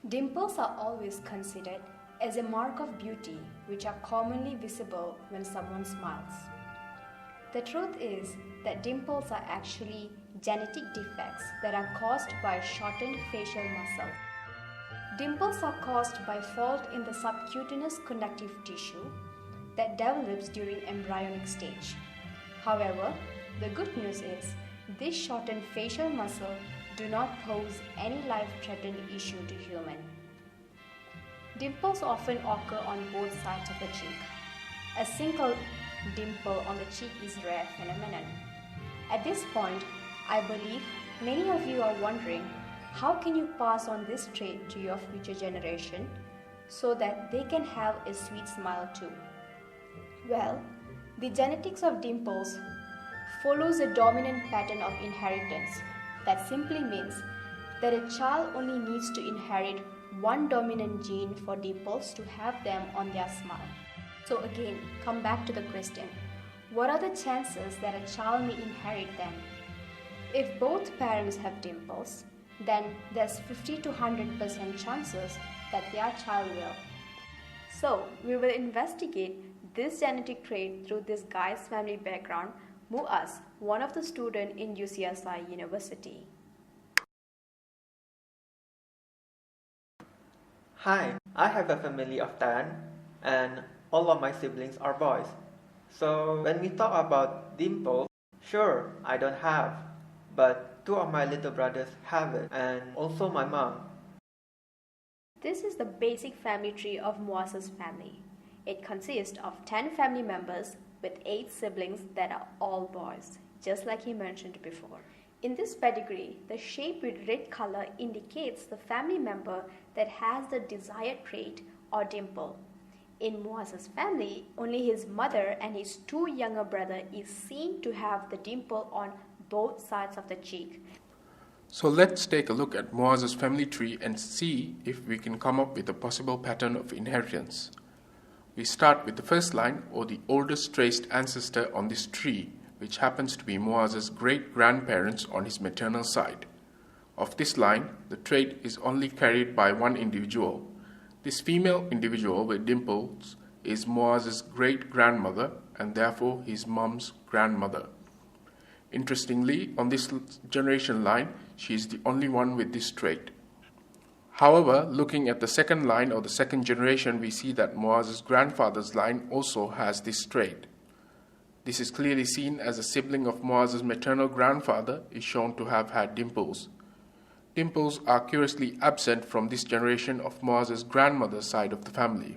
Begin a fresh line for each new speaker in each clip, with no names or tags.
Dimples are always considered as a mark of beauty which are commonly visible when someone smiles. The truth is that dimples are actually genetic defects that are caused by shortened facial muscle. Dimples are caused by fault in the subcutaneous connective tissue that develops during embryonic stage. However, the good news is this shortened facial muscle do not pose any life-threatening issue to human. Dimples often occur on both sides of the cheek. A single dimple on the cheek is a rare phenomenon. At this point, I believe many of you are wondering how can you pass on this trait to your future generation so that they can have a sweet smile too? Well, the genetics of dimples follows a dominant pattern of inheritance. That simply means that a child only needs to inherit one dominant gene for dimples to have them on their smile. So again, come back to the question, what are the chances that a child may inherit them? If both parents have dimples, then there's 50 to 100% chances that their child will. So we will investigate this genetic trait through this guy's family background, MUAZ, one of the students in UCSI University.
Hi, I have a family of 10 and all of my siblings are boys. So when we talk about dimples, sure, I don't have, but 2 of my little brothers have it and also my mom.
This is the basic family tree of MUAZ's family. It consists of 10 family members with 8 siblings that are all boys, just like he mentioned before. In this pedigree, the shape with red color indicates the family member that has the desired trait or dimple. In MUAZ's family, only his mother and his 2 younger brothers is seen to have the dimple on both sides of the cheek.
So let's take a look at MUAZ's family tree and see if we can come up with a possible pattern of inheritance. We start with the first line, or the oldest traced ancestor on this tree, which happens to be MUAZ's great-grandparents on his maternal side. Of this line, the trait is only carried by one individual. This female individual with dimples is MUAZ's great-grandmother and therefore his mom's grandmother. Interestingly, on this generation line, she is the only one with this trait. However, looking at the second line or the second generation, we see that MUAZ's grandfather's line also has this trait. This is clearly seen as a sibling of MUAZ's maternal grandfather is shown to have had dimples. Dimples are curiously absent from this generation of MUAZ's grandmother's side of the family.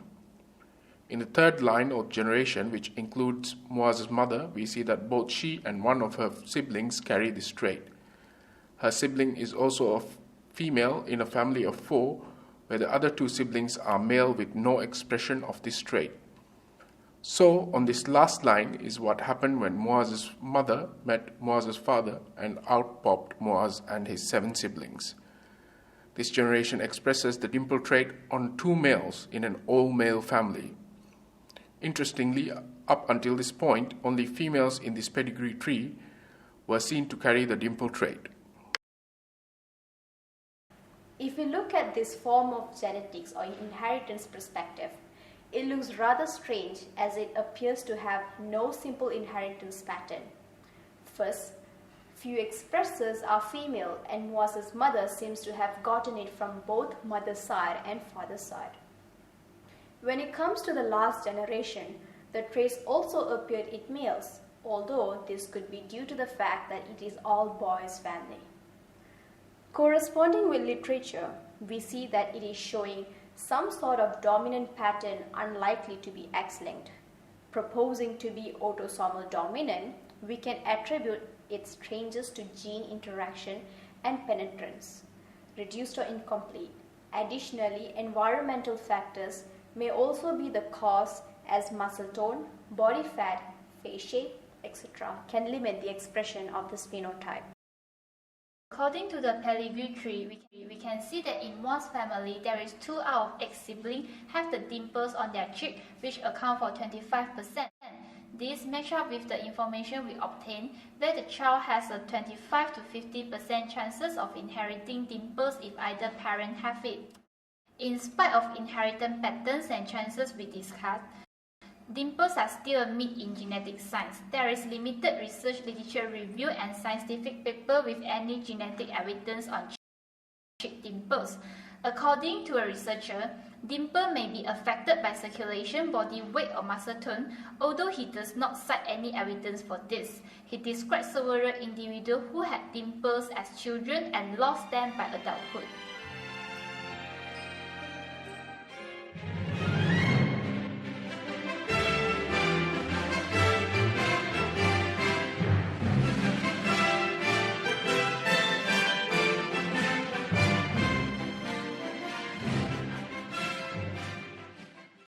In the third line or generation, which includes MUAZ's mother, we see that both she and one of her siblings carry this trait. Her sibling is also a female in a family of 4, where the other 2 siblings are male with no expression of this trait. So, on this last line is what happened when MUAZ's mother met MUAZ's father and out popped MUAZ and his 7 siblings. This generation expresses the dimple trait on 2 males in an all-male family. Interestingly, up until this point, only females in this pedigree tree were seen to carry the dimple trait.
If we look at this form of genetics or inheritance perspective, it looks rather strange as it appears to have no simple inheritance pattern. First, few expressors are female and MUAZ's mother seems to have gotten it from both mother's side and father's side. When it comes to the last generation, the traits also appeared in males, although this could be due to the fact that it is all boys family. Corresponding with literature, we see that it is showing some sort of dominant pattern unlikely to be X-linked. Proposing to be autosomal dominant, we can attribute its changes to gene interaction and penetrance, reduced or incomplete. Additionally, environmental factors may also be the cause, as muscle tone, body fat, face shape, etc. can limit the expression of this phenotype.
According to the pedigree tree, we can see that in MUAZ family, there is 2 out of 8 siblings have the dimples on their cheek, which account for 25%. This matches up with the information we obtained, where the child has a 25 to 50% chances of inheriting dimples if either parent have it. In spite of inheritance patterns and chances we discussed, dimples are still a myth in genetic science. There is limited research literature review and scientific paper with any genetic evidence on cheek dimples. According to a researcher, dimple may be affected by circulation, body weight or muscle tone, although he does not cite any evidence for this. He describes several individuals who had dimples as children and lost them by adulthood.